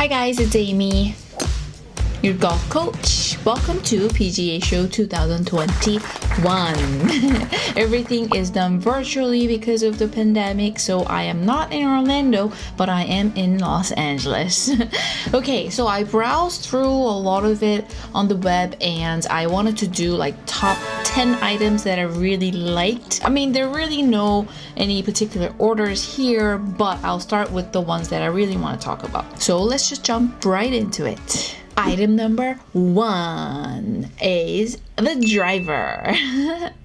Hi guys, it's Amy, your golf coach. Welcome to PGA Show 2021. Everything is done virtually because of the pandemic, so I am not in Orlando, but I am in Los Angeles. Okay, so I browsed through a lot of it on the web and I wanted to do like top 10 items that I really liked. I mean, there really no any particular orders here, but I'll start with the ones that I really want to talk about. So let's just jump right into it. Item number 1 is the driver.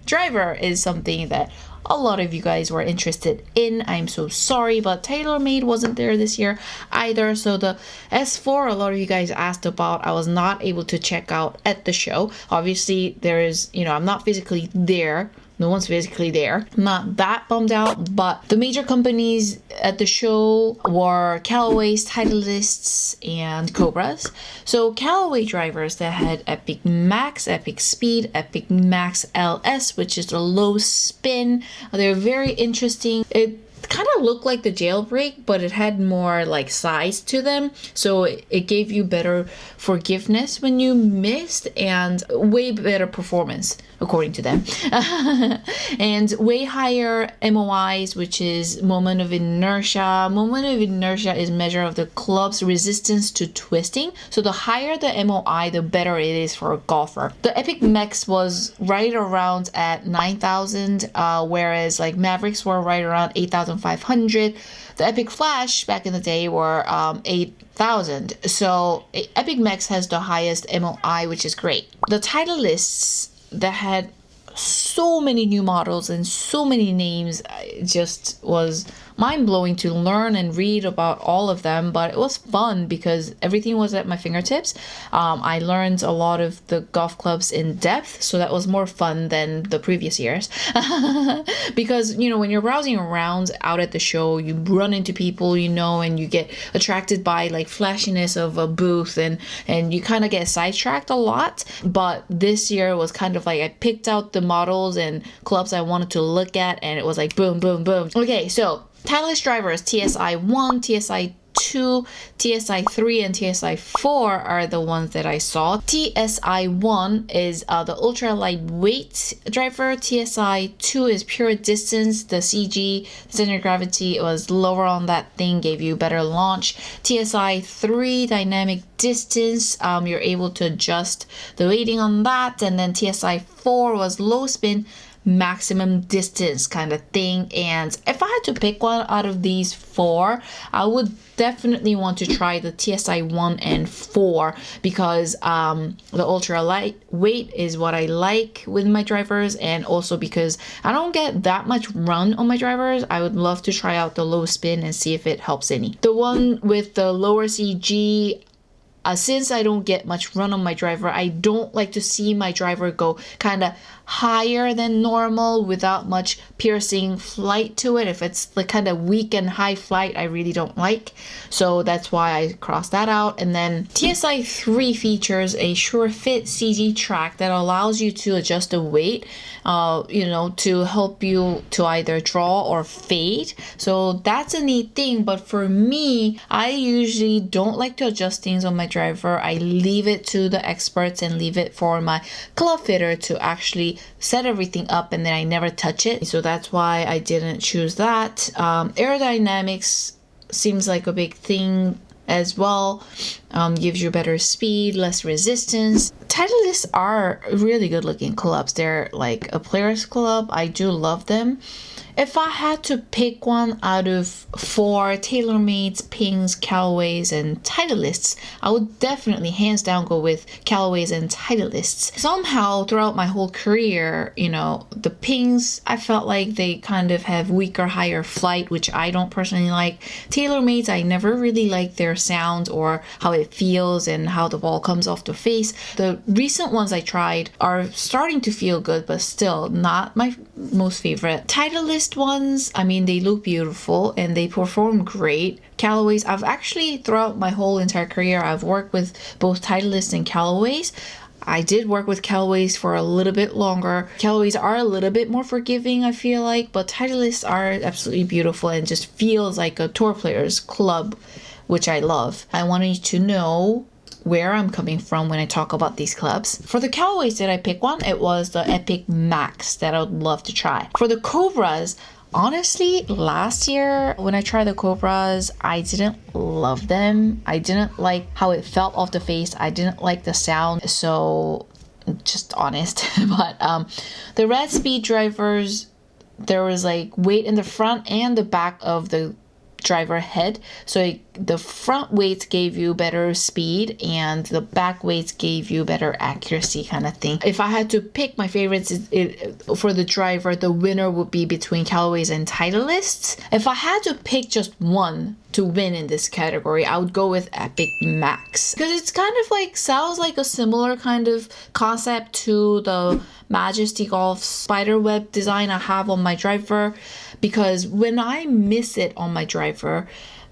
Driver is something that a lot of you guys were interested in. I'm so sorry, but TaylorMade wasn't there this year either. So the S4 a lot of you guys asked about, I was not able to check out at the show. Obviously there is, I'm not physically there. No one's physically there. I'm not that bummed out, but the major companies at the show were Callaway's, Titleists, and Cobras. So Callaway drivers that had Epic Max, Epic Speed, Epic Max LS, which is the low spin. They're very interesting. It kind of looked like the Jailbreak, but it had more like size to them, so it gave you better forgiveness when you missed and way better performance according to them. And way higher MOIs, which is moment of inertia. Moment of inertia is measure of the club's resistance to twisting, so the higher the MOI, the better it is for a golfer. The Epic Max was right around at 9,000, whereas like Mavericks were right around 8,500. The Epic Flash back in the day were 8,000. So Epic Max has the highest MOI, which is great. The Titleists that had so many new models and so many names, it just was mind-blowing to learn and read about all of them, but it was fun because everything was at my fingertips. I learned a lot of the golf clubs in depth, so that was more fun than the previous years. Because when you're browsing around out at the show, you run into people and you get attracted by like flashiness of a booth, and you kind of get sidetracked a lot. But this year was kind of like I picked out the models and clubs I wanted to look at, and it was like boom, boom, boom. Okay, so Titleist drivers, TSI 1, TSI 2, TSI 3, and TSI 4 are the ones that I saw. TSI 1 is the ultra lightweight driver. TSI 2 is pure distance. The CG, center of gravity, was lower on that thing, gave you better launch. TSI 3, dynamic distance, you're able to adjust the weighting on that. And then TSI 4 was low spin, maximum distance kind of thing. And if I had to pick one out of these 4, I would definitely want to try the TSI 1 and 4 because the ultra lightweight is what I like with my drivers, and also because I don't get that much run on my drivers. I would love to try out the low spin and see if it helps any. The one with the lower CG, since I don't get much run on my driver, I don't like to see my driver go kind of higher than normal without much piercing flight to it. If it's the kind of weak and high flight, I really don't like. So that's why I crossed that out. And then TSI 3 features a SureFit CG track that allows you to adjust the weight, to help you to either draw or fade. So that's a neat thing. But for me, I usually don't like to adjust things on my driver. I leave it to the experts and leave it for my club fitter to actually set everything up, and then I never touch it. So that's why I didn't choose that. Aerodynamics seems like a big thing as well. Gives you better speed, less resistance. Titleists are really good looking clubs. They're like a player's club. I do love them. If I had to pick one out of 4, TaylorMade's, Pings, Callaways, and Titleists, I would definitely hands down go with Callaways and Titleists. Somehow throughout my whole career, the Pings, I felt like they kind of have weaker, higher flight, which I don't personally like. TaylorMade's, I never really liked their sound or how it feels and how the ball comes off the face. The recent ones I tried are starting to feel good, but still not my most favorite. Titleist ones, they look beautiful and they perform great. Callaways, I've actually throughout my whole entire career, I've worked with both Titleist and Callaways. I did work with Callaways for a little bit longer. Callaways are a little bit more forgiving, I feel like, but Titleists are absolutely beautiful and just feels like a tour player's club which I love. I wanted you to know where I'm coming from when I talk about these clubs. For the Callaways, did I pick one? It was the Epic Max that I would love to try. For the Cobras, honestly, last year when I tried the Cobras, I didn't love them. I didn't like how it felt off the face. I didn't like the sound. So just honest. But the Red Speed drivers, there was like weight in the front and the back of the driver head, so the front weights gave you better speed and the back weights gave you better accuracy, kind of thing. If I had to pick my favorites, for the driver, the winner would be between Callaways and Titleists. If I had to pick just one to win in this category, I would go with Epic Max, because it's kind of like sounds like a similar kind of concept to the Majesty Golf spiderweb design I have on my driver, because when I miss it on my driver,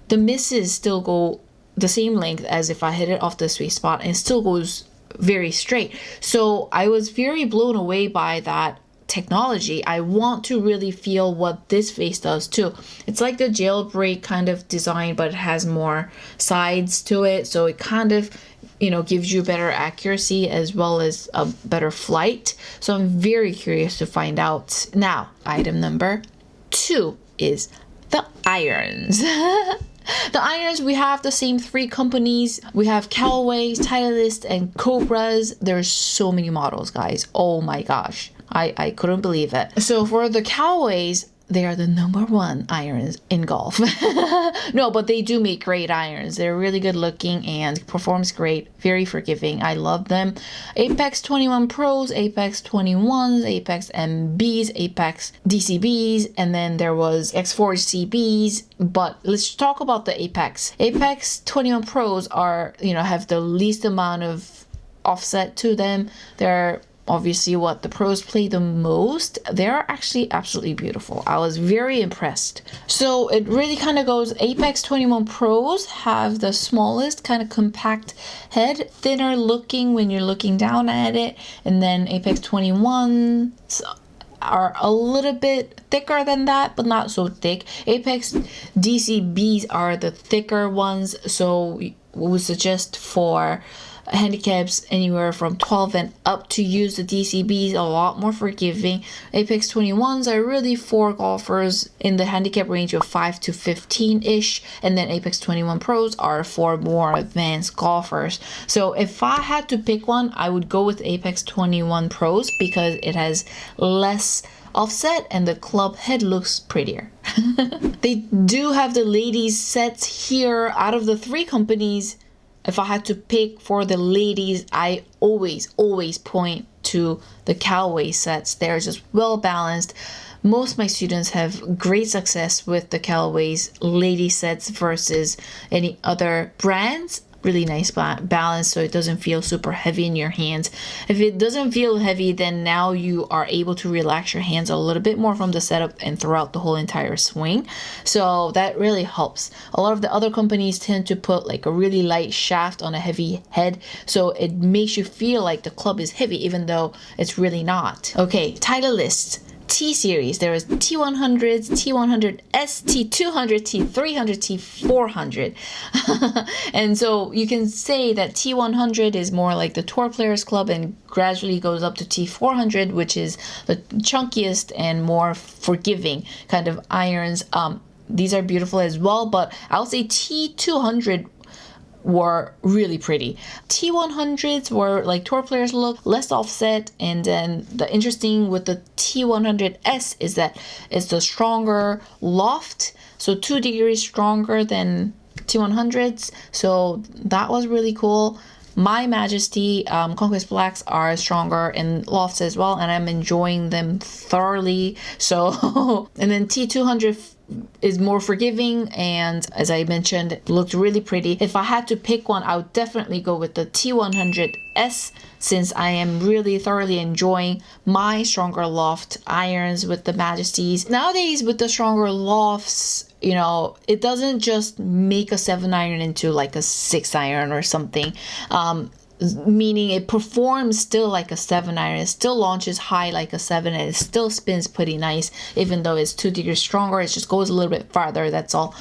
the misses still go the same length as if I hit it off the sweet spot, and it still goes very straight. So I was very blown away by that technology. I want to really feel what this face does too. It's like the jailbreak kind of design, but it has more sides to it, so it kind of, you know, gives you better accuracy as well as a better flight. So I'm very curious to find out. Now, item number 2 is the irons. The irons, we have the same 3 companies. We have Callaways, Titleist, and Cobras. There's so many models, guys. Oh my gosh. I couldn't believe it. So for the Callaways, they are the #1 irons in golf. No, but they do make great irons. They're really good looking and performs great. Very forgiving. I love them. Apex 21 Pros, Apex 21s, Apex MBs, Apex DCBs, and then there was X-Forge CBs. But let's talk about the Apex. Apex 21 Pros are, you know, have the least amount of offset to them. They're obviously what the pros play the most. They're actually absolutely beautiful. I was very impressed. So it really kind of goes, Apex 21 Pros have the smallest kind of compact head, thinner looking when you're looking down at it, and then Apex 21s are a little bit thicker than that, but not so thick. Apex DCBs are the thicker ones, so we would suggest for handicaps anywhere from 12 and up to use the DCBs, a lot more forgiving. Apex 21s are really for golfers in the handicap range of 5 to 15 ish, and then Apex 21 Pros are for more advanced golfers. So if I had to pick one, I would go with Apex 21 Pros because it has less offset and the club head looks prettier. They do have the ladies sets here. Out of the 3 companies, if I had to pick for the ladies, I always point to the Callaway sets. They're just well balanced. Most of my students have great success with the Callaway's lady sets versus any other brands. Really nice balance, so it doesn't feel super heavy in your hands. If it doesn't feel heavy, then now you are able to relax your hands a little bit more from the setup and throughout the whole entire swing. So that really helps. A lot of the other companies tend to put like a really light shaft on a heavy head, so it makes you feel like the club is heavy even though it's really not. Okay, Titleist T series. There is T100s, T100S, T200, T300, T400. And so you can say that T100 is more like the Tour Players Club and gradually goes up to T400, which is the chunkiest and more forgiving kind of irons. These are beautiful as well, but I'll say T200 were really pretty. T100s were like Tour Players look, less offset, and then the interesting with the T100S is that it's the stronger loft, so 2 degrees stronger than T100s, so that was really cool. My Majesty Conquest Blacks are stronger in lofts as well, and I'm enjoying them thoroughly. So, and then T200 is more forgiving, and as I mentioned, looked really pretty. If I had to pick one, I would definitely go with the T100S, since I am really thoroughly enjoying my stronger loft irons with the Majesties. Nowadays, with the stronger lofts, you know, it doesn't just make a 7 iron into like a 6 iron or something. meaning it performs still like a 7 iron. It still launches high like a 7, and it still spins pretty nice, even though it's 2 degrees stronger. It just goes a little bit farther, that's all.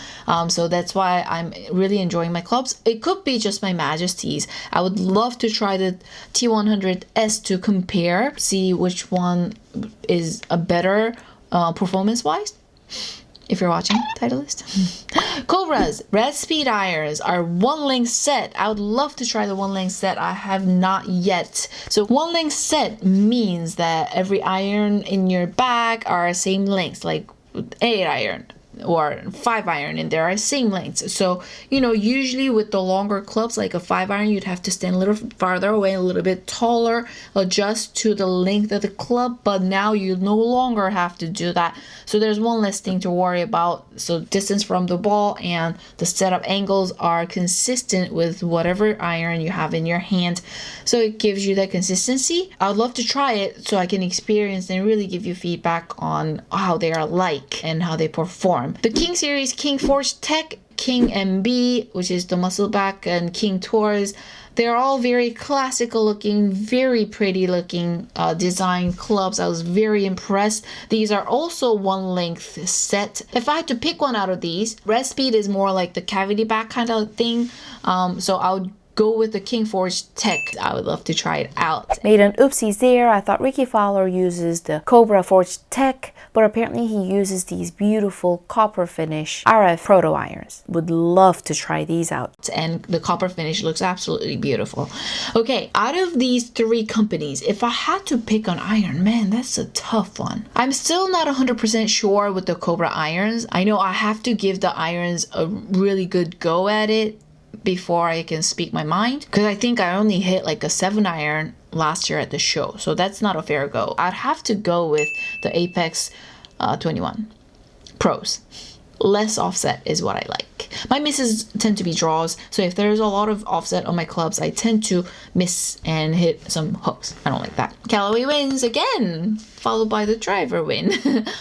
So that's why I'm really enjoying my clubs. It could be just my Majesty's. I would love to try the T100S to compare, see which one is a better performance wise. If you're watching, Titleist. Cobra's red speed irons are 1-length set. I would love to try the 1-length set. I have not yet. So 1-length set means that every iron in your bag are same lengths, like 8 iron or 5 iron, and there are same lengths. So usually with the longer clubs like a 5 iron, you'd have to stand a little farther away, a little bit taller, adjust to the length of the club. But now you no longer have to do that, so there's one less thing to worry about. So distance from the ball and the setup angles are consistent with whatever iron you have in your hand, so it gives you that consistency. I would love to try it so I can experience and really give you feedback on how they are like and how they perform. The King series, King Forge Tech, King MB, which is the muscle back, and King Taurus, they're all very classical looking, very pretty looking design clubs. I was very impressed. These are also 1-length set. If I had to pick one out of these, red speed is more like the cavity back kind of thing. So I would go with the King Forge Tech. I would love to try it out. Made an oopsies there. I thought Rickie Fowler uses the Cobra Forge Tech, but apparently he uses these beautiful copper finish RF proto irons. Would love to try these out. And the copper finish looks absolutely beautiful. Okay, out of these 3 companies, if I had to pick an iron, man, that's a tough one. I'm still not 100% sure with the Cobra irons. I know I have to give the irons a really good go at it before I can speak my mind, because I think I only hit like a 7 iron last year at the show, so that's not a fair go. I'd have to go with the Apex 21 Pros. Less offset is what I like. My misses tend to be draws, so if there's a lot of offset on my clubs, I tend to miss and hit some hooks. I don't like that. Callaway wins again, followed by the driver win.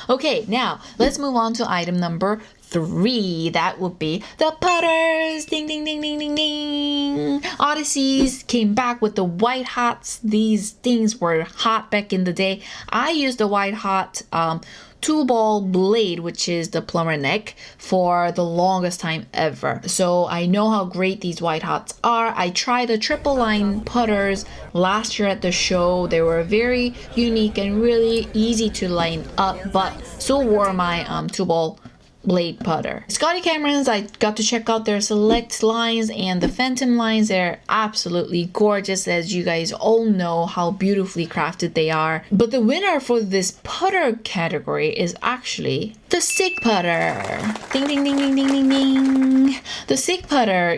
Okay, now let's move on to item number 3. That would be the putters. Ding, ding, ding, ding, ding, ding. Odysseys came back with the white hots. These things were hot back in the day. I used the white hot 2-ball blade, which is the plumber neck, for the longest time ever. So I know how great these white hots are. I tried the triple line putters last year at the show. They were very unique and really easy to line up, but so were my 2-ball blade putter. Scotty Cameron's, I got to check out their select lines and the Phantom lines. They're absolutely gorgeous, as you guys all know how beautifully crafted they are. But the winner for this putter category is actually the Sig putter. Ding, ding, ding, ding, ding, ding, ding. The Sig putter,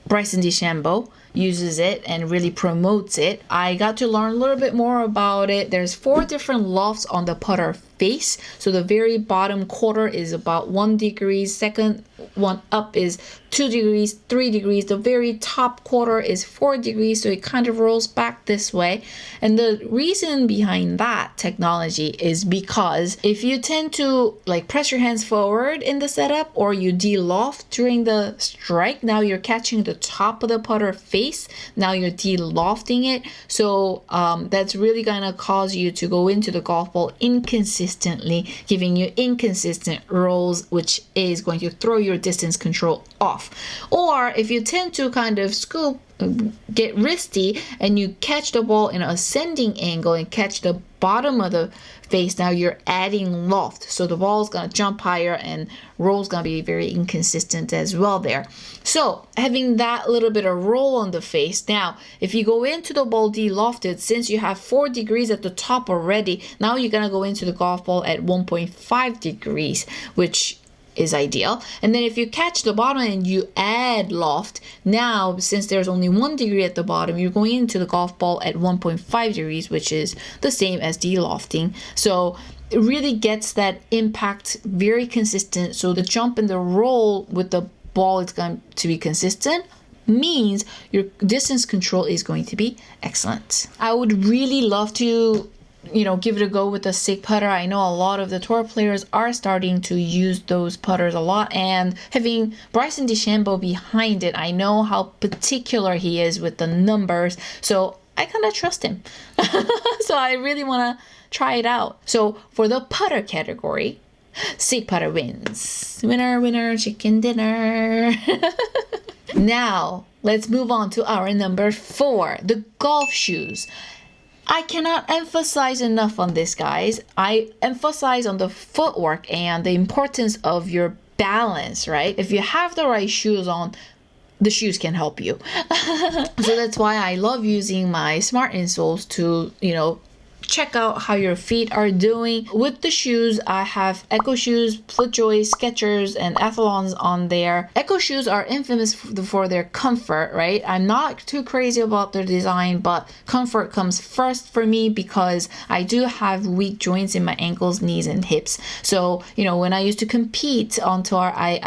Bryson DeChambeau uses it and really promotes it. I got to learn a little bit more about it. There's 4 different lofts on the putter face. So the very bottom quarter is about 1 degree, second one up is 2 degrees, 3 degrees. The very top quarter is 4 degrees, so it kind of rolls back this way. And the reason behind that technology is because if you tend to press your hands forward in the setup, or you de-loft during the strike, now you're catching the top of the putter face, now you're de-lofting it. So that's really gonna cause you to go into the golf ball inconsistently, giving you inconsistent rolls, which is going to throw your distance control off. Or if you tend to kind of scoop, get wristy, and you catch the ball in an ascending angle and catch the bottom of the face, now you're adding loft, so the ball is going to jump higher and roll's going to be very inconsistent as well there. So having that little bit of roll on the face, now if you go into the ball de-lofted, since you have 4 degrees at the top already, now you're going to go into the golf ball at 1.5 degrees, which is ideal. And then if you catch the bottom and you add loft, now since there's only 1 degree at the bottom, you're going into the golf ball at 1.5 degrees, which is the same as de-lofting. So it really gets that impact very consistent. So the jump and the roll with the ball is going to be consistent, means your distance control is going to be excellent. I would really love to give it a go with the SICK putter. I know a lot of the tour players are starting to use those putters a lot, and having Bryson DeChambeau behind it, I know how particular he is with the numbers, so I kind of trust him. So I really want to try it out. So for the putter category, SICK putter wins. Winner, winner, chicken dinner. Now, let's move on to our number 4, the golf shoes. I cannot emphasize enough on this, guys. I emphasize on the footwork and the importance of your balance, right? If you have the right shoes on, the shoes can help you. So that's why I love using my smart insoles to, check out how your feet are doing. With the shoes, I have Echo shoes, FootJoy, Skechers, and Athlons on there. Echo shoes are infamous for their comfort, right? I'm not too crazy about their design, but comfort comes first for me because I do have weak joints in my ankles, knees, and hips. So, when I used to compete on tour, I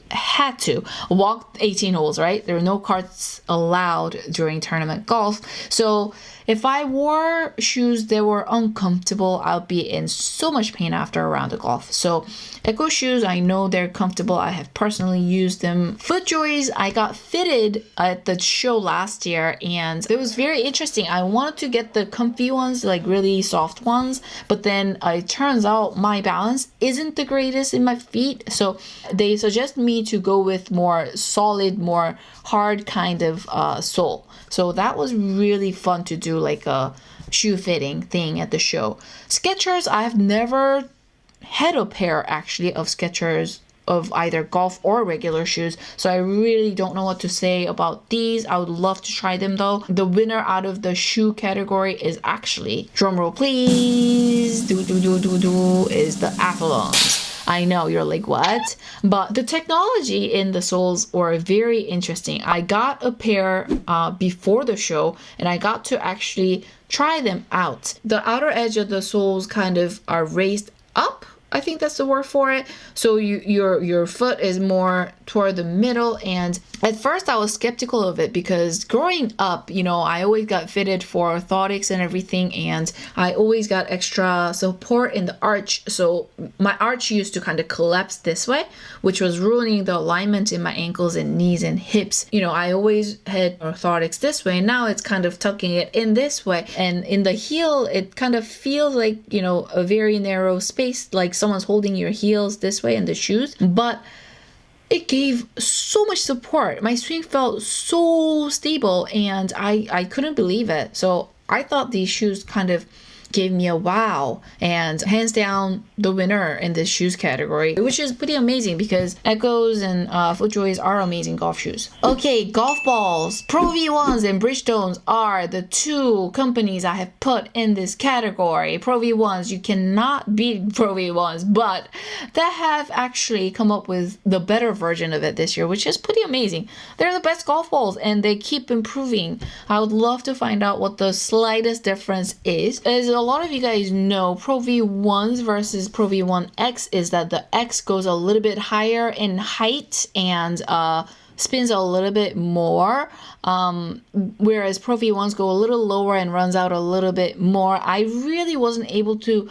had to walk 18 holes, right? There were no carts allowed during tournament golf. So if I wore shoes that were uncomfortable, I'll be in so much pain after a round of golf. So Echo shoes, I know they're comfortable. I have personally used them. FootJoys, I got fitted at the show last year, and it was very interesting. I wanted to get the comfy ones, like really soft ones, but then it turns out my balance isn't the greatest in my feet. So they suggest me to go with more solid, more hard kind of sole. So that was really fun to do, like a shoe fitting thing at the show. Skechers, I've never had a pair actually of Skechers of either golf or regular shoes, so I really don't know what to say about these. I would love to try them though. The winner out of the shoe category is actually, drumroll please, is the Athlons. I know you're like, what? But the technology in the soles were very interesting. I got a pair before the show, and I got to actually try them out. The outer edge of the soles kind of are raised up. I think that's the word for it. So your foot is more toward the middle, and at first I was skeptical of it because growing up, I always got fitted for orthotics and everything, and I always got extra support in the arch. So my arch used to kind of collapse this way, which was ruining the alignment in my ankles and knees and hips. I always had orthotics this way, and now it's kind of tucking it in this way, and in the heel it kind of feels like a very narrow space, like someone's holding your heels this way in the shoes, but it gave so much support. My swing felt so stable, and I couldn't believe it. So I thought these shoes kind of gave me a wow, and hands down the winner in this shoes category, which is pretty amazing because Echoes and FootJoys are amazing golf shoes. Okay, golf balls. Pro V1s and Bridgestones are the two companies I have put in this category. Pro V1s, you cannot beat Pro V1s, but they have actually come up with the better version of it this year, which is pretty amazing. They're the best golf balls, and they keep improving. I would love to find out what the slightest difference is. As a lot of you guys know, Pro V1s versus Pro V1X is that the X goes a little bit higher in height and spins a little bit more, whereas Pro V1s go a little lower and runs out a little bit more. I really wasn't able to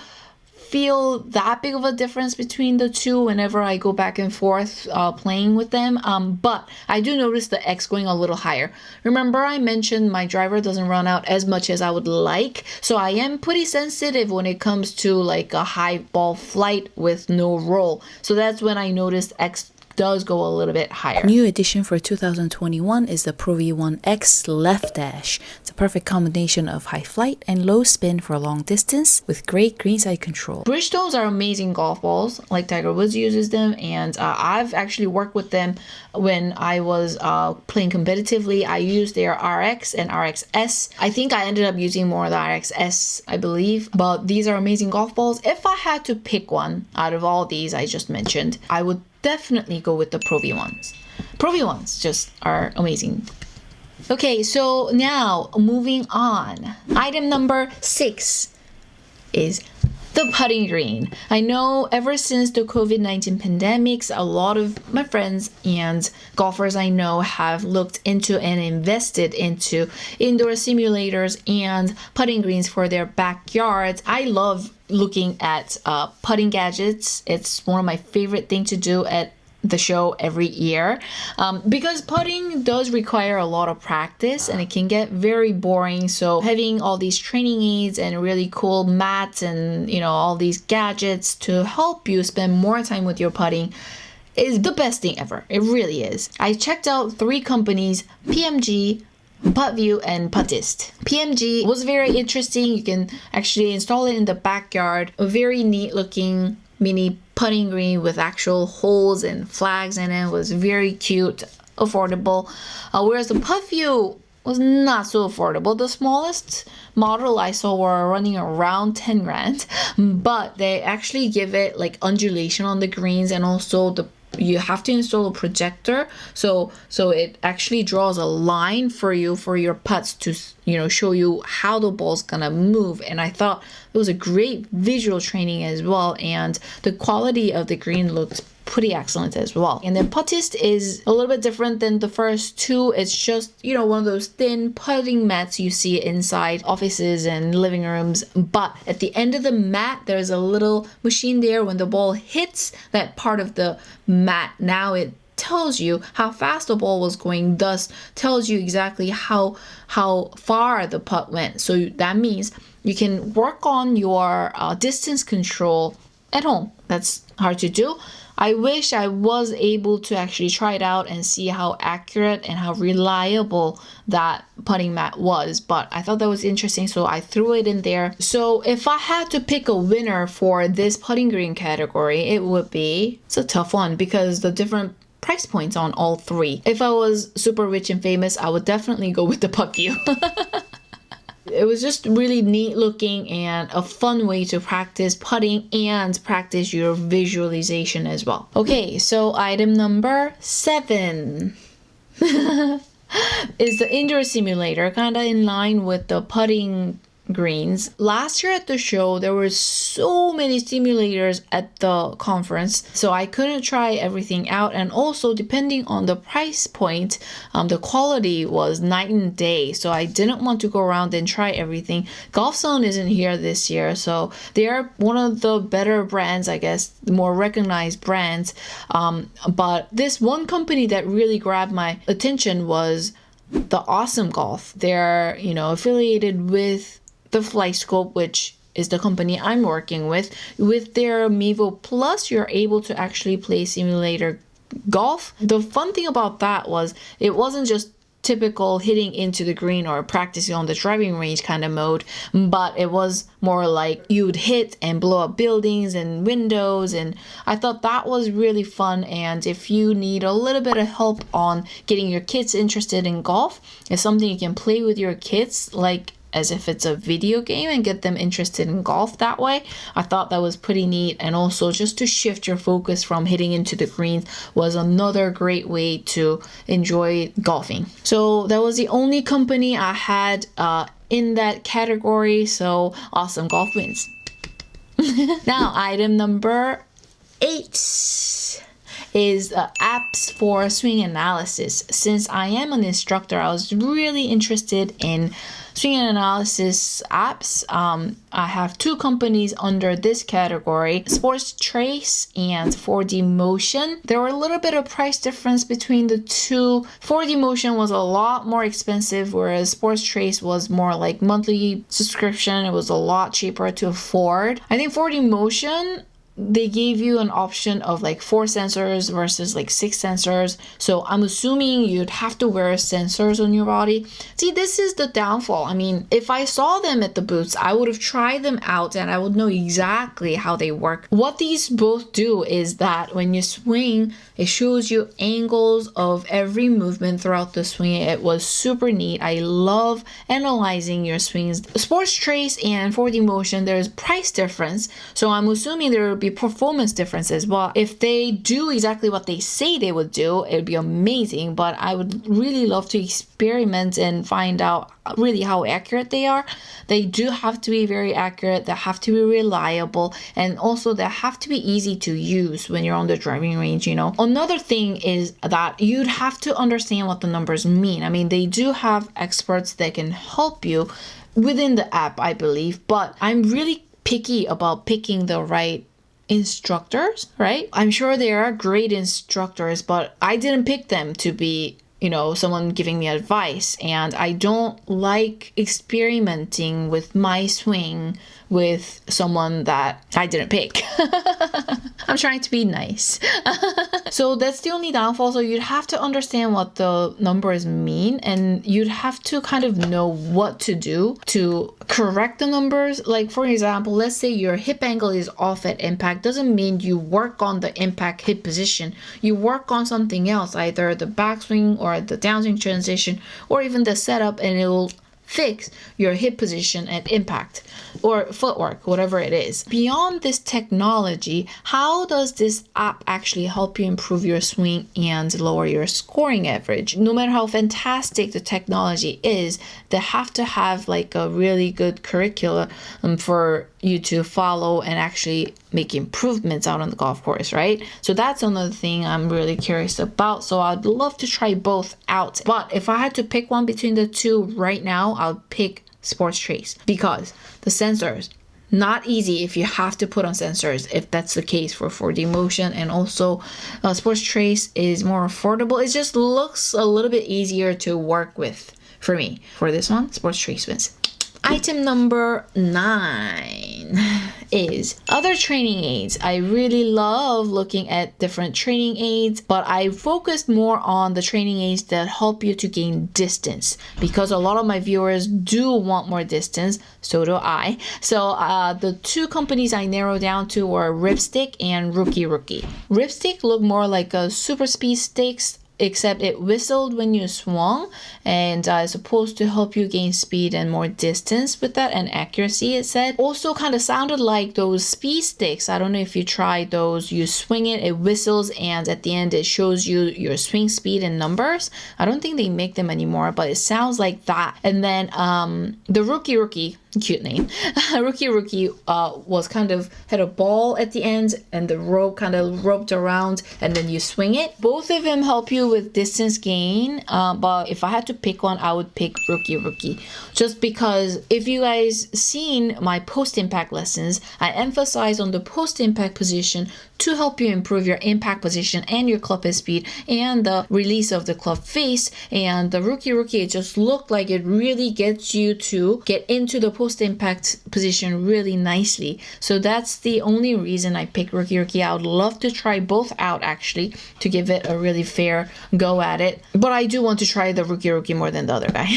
feel that big of a difference between the two whenever I go back and forth playing with them, but I do notice the X going a little higher. Remember I mentioned my driver doesn't run out as much as I would like, so I am pretty sensitive when it comes to like a high ball flight with no roll, so that's when I noticed X does go a little bit higher. New addition for 2021 is the Pro V1X Left Dash. It's a perfect combination of high flight and low spin for long distance with great greenside control. Bridgestones are amazing golf balls, like Tiger Woods uses them, and I've actually worked with them when I was playing competitively. I used their RX and RXS. I think I ended up using more of the RXS, I believe, but these are amazing golf balls. If I had to pick one out of all these I just mentioned, I would definitely go with the Pro V1s. Pro V1s just are amazing. Okay, so now moving on. Item number 6 is The putting green. I know ever since the COVID-19 pandemics, a lot of my friends and golfers I know have looked into and invested into indoor simulators and putting greens for their backyards. I love looking at putting gadgets. It's one of my favorite things to do at the show every year, because putting does require a lot of practice and it can get very boring. So having all these training aids and really cool mats and all these gadgets to help you spend more time with your putting is the best thing ever. It really is. I checked out 3 companies: PMG, PutView, and Puttist. PMG was very interesting. You can actually install it in the backyard. A very neat looking mini putting green with actual holes and flags in it. Was very cute, affordable. Whereas the PutView was not so affordable. The smallest model I saw were running around 10 grand, but they actually give it like undulation on the greens, and also you have to install a projector, so it actually draws a line for your putts to show you how the ball's gonna move. And I thought it was a great visual training as well, and the quality of the green looked pretty excellent as well. And then Puttist is a little bit different than the first 2. It's just one of those thin putting mats you see inside offices and living rooms, but at the end of the mat there's a little machine there. When the ball hits that part of the mat, now it tells you how fast the ball was going, thus tells you exactly how far the putt went. So that means you can work on your distance control at home. That's hard to do. I wish I was able to actually try it out and see how accurate and how reliable that putting mat was, but I thought that was interesting, so I threw it in there. So if I had to pick a winner for this putting green category, it's a tough one because the different price points on all 3. If I was super rich and famous, I would definitely go with the PutView. It was just really neat looking and a fun way to practice putting and practice your visualization as well. Okay, so item number 7 is the indoor simulator, kind of in line with the putting greens. Last year at the show, there were so many simulators at the conference, so I couldn't try everything out, and also depending on the price point, the quality was night and day, so I didn't want to go around and try everything. Golf Zone isn't here this year, so they are one of the better brands, I guess, more recognized brands, but this one company that really grabbed my attention was the Awesome Golf. They're affiliated with the FlightScope, which is the company I'm working with. With their Mevo Plus, you're able to actually play simulator golf. The fun thing about that was it wasn't just typical hitting into the green or practicing on the driving range kind of mode, but it was more like you'd hit and blow up buildings and windows, and I thought that was really fun. And if you need a little bit of help on getting your kids interested in golf, it's something you can play with your kids like as if it's a video game and get them interested in golf that way. I thought that was pretty neat, and also just to shift your focus from hitting into the greens was another great way to enjoy golfing. So that was the only company I had in that category, so Awesome Golf wins. Now item number 8 is apps for swing analysis. Since I am an instructor, I was really interested in swing analysis apps. I have 2 companies under this category, Sports Trace and 4D Motion. There were a little bit of price difference between the 2. 4D Motion was a lot more expensive, whereas Sports Trace was more like monthly subscription. It was a lot cheaper to afford. I think 4D Motion, they gave you an option of like 4 sensors versus like 6 sensors. So I'm assuming you'd have to wear sensors on your body. See, this is the downfall. I mean, if I saw them at the booths, I would have tried them out and I would know exactly how they work. What these both do is that when you swing, it shows you angles of every movement throughout the swing. It was super neat. I love analyzing your swings. Sports Trace and 4D Motion, there's price difference. So I'm assuming there will be be performance differences. Well, if they do exactly what they say they would do, it would be amazing. But I would really love to experiment and find out really how accurate they are. They do have to be very accurate. They have to be reliable, and also they have to be easy to use when you're on the driving range. Another thing is that you'd have to understand what the numbers mean. I mean, they do have experts that can help you within the app, I believe, but I'm really picky about picking the right instructors, right? I'm sure there are great instructors, but I didn't pick them to be someone giving me advice, and I don't like experimenting with my swing with someone that I didn't pick. I'm trying to be nice. So that's the only downfall. So you'd have to understand what the numbers mean, and you'd have to kind of know what to do to correct the numbers. Like, for example, let's say your hip angle is off at impact. Doesn't mean you work on the impact hip position. You work on something else, either the backswing or the downswing transition, or even the setup, and it will fix your hip position at impact or footwork, whatever it is. Beyond this technology, how does this app actually help you improve your swing and lower your scoring average? No matter how fantastic the technology is, they have to have like a really good curriculum for you to follow and actually make improvements out on the golf course, right? So that's another thing I'm really curious about. So I'd love to try both out. But if I had to pick one between the two right now, I'll pick Sports Trace, because the sensors, not easy if you have to put on sensors, if that's the case for 4D motion, and also Sports Trace is more affordable. It just looks a little bit easier to work with for me. For this one, Sports Trace wins. Item number 9 is other training aids. I really love looking at different training aids, but I focused more on the training aids that help you to gain distance, because a lot of my viewers do want more distance. So do I. So the two companies I narrowed down to were Ripstick and Rookie. Ripstick looked more like a super speed sticks, except it whistled when you swung, and it's supposed to help you gain speed and more distance with that, and accuracy, it said. Also kind of sounded like those speed sticks. I don't know if you tried those. You swing it, it whistles, and at the end it shows you your swing speed and numbers. I don't think they make them anymore, but it sounds like that. And then the Rookie, cute name. Rookie was kind of had a ball at the end, and the rope kind of roped around, and then you swing it. Both of them help you with distance gain, but if I had to pick one, I would pick Rookie, just because if you guys seen my post-impact lessons, I emphasize on the post-impact position to help you improve your impact position and your club head speed and the release of the club face. And the Rookie, it just looked like it really gets you to get into the post-impact position really nicely. So that's the only reason I picked Rookie. I would love to try both out, actually, to give it a really fair go at it. But I do want to try the Rookie more than the other guy.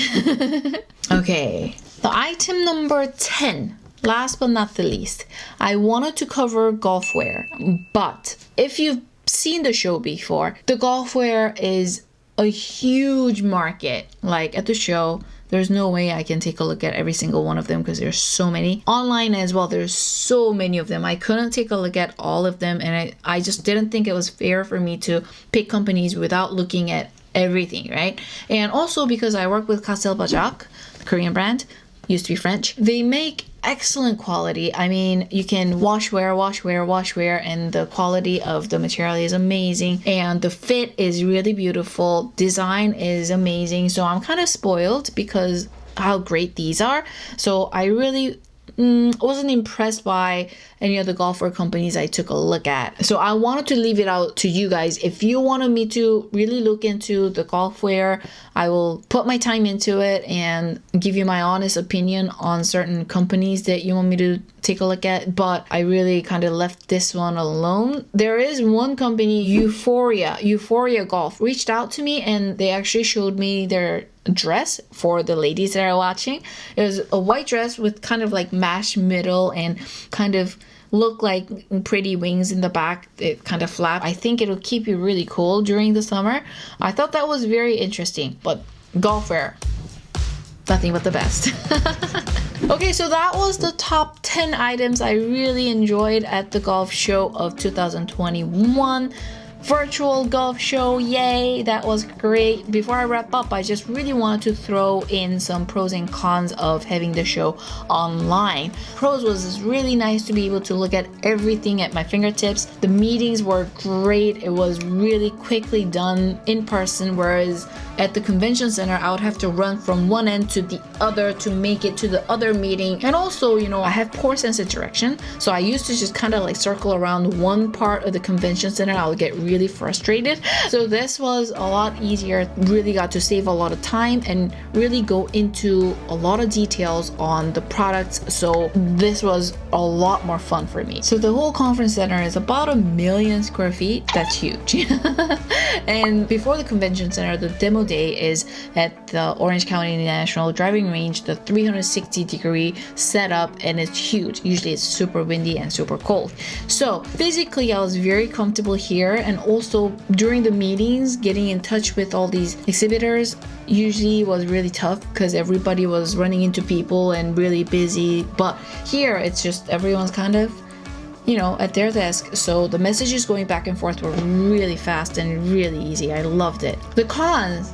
Okay, the item number 10. Last but not the least, I wanted to cover golf wear, but if you've seen the show before, the golf wear is a huge market. Like at the show, there's no way I can take a look at every single one of them because there's so many. Online as well, there's so many of them. I couldn't take a look at all of them, and I just didn't think it was fair for me to pick companies without looking at everything, right? And also because I work with Castel Bajak, the Korean brand, used to be French. They make excellent quality. I mean, you can wash wear, and the quality of the material is amazing, and the fit is really beautiful. Design is amazing. So I'm kind of spoiled because how great these are. So I really wasn't impressed by any of the golfwear companies I took a look at. So I wanted to leave it out to you guys. If you wanted me to really look into the golfwear, I will put my time into it and give you my honest opinion on certain companies that you want me to take a look at. But I really kind of left this one alone. There is one company, Euphoria Golf, reached out to me, and they actually showed me their dress for the ladies that are watching. It was a white dress with kind of like mesh middle and kind of look like pretty wings in the back. It kind of flap. I think it'll keep you really cool during the summer. I thought that was very interesting. But golf wear, nothing but the best. Okay, so that was the top 10 items I really enjoyed at the golf show of 2021. Virtual golf show, yay, that was great. Before I wrap up, I just really wanted to throw in some pros and cons of having the show online. Pros was it's really nice to be able to look at everything at my fingertips. The meetings were great. It was really quickly done in person, whereas at the convention center I would have to run from one end to the other to make it to the other meeting. And also, you know, I have poor sense of direction, so I used to just kind of like circle around one part of the convention center. I would get really frustrated. So this was a lot easier, really got to save a lot of time and really go into a lot of details on the products. So this was a lot more fun for me. So the whole conference center is about 1 million square feet. That's huge. And before the convention center, the demo day is at the Orange County National Driving Range, the 360-degree setup, and it's huge. Usually it's super windy and super cold. So physically I was very comfortable here, and also during the meetings getting in touch with all these exhibitors usually was really tough because everybody was running into people and really busy. But here it's just everyone's kind of, you know, at their desk, so the messages going back and forth were really fast and really easy. I loved it. The cons: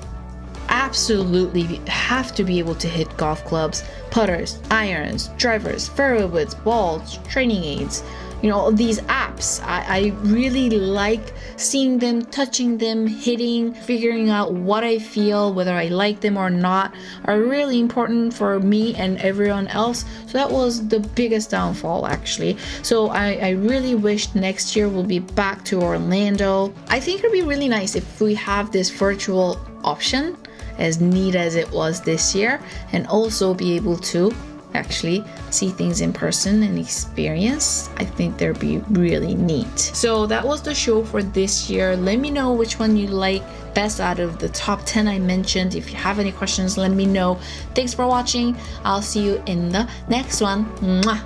absolutely have to be able to hit golf clubs, putters, irons, drivers, fairway woods, balls, training aids. You know, these apps, I really like seeing them, touching them, hitting, figuring out what I feel, whether I like them or not, are really important for me and everyone else. So that was the biggest downfall, actually. So I really wish next year we'll be back to Orlando. I think it'd be really nice if we have this virtual option, as neat as it was this year, and also be able to actually see things in person and experience. I think they'd be really neat. So that was the show for this year. Let me know which one you like best out of the top 10 I mentioned. If you have any questions, let me know. Thanks for watching. I'll see you in the next one. Mwah.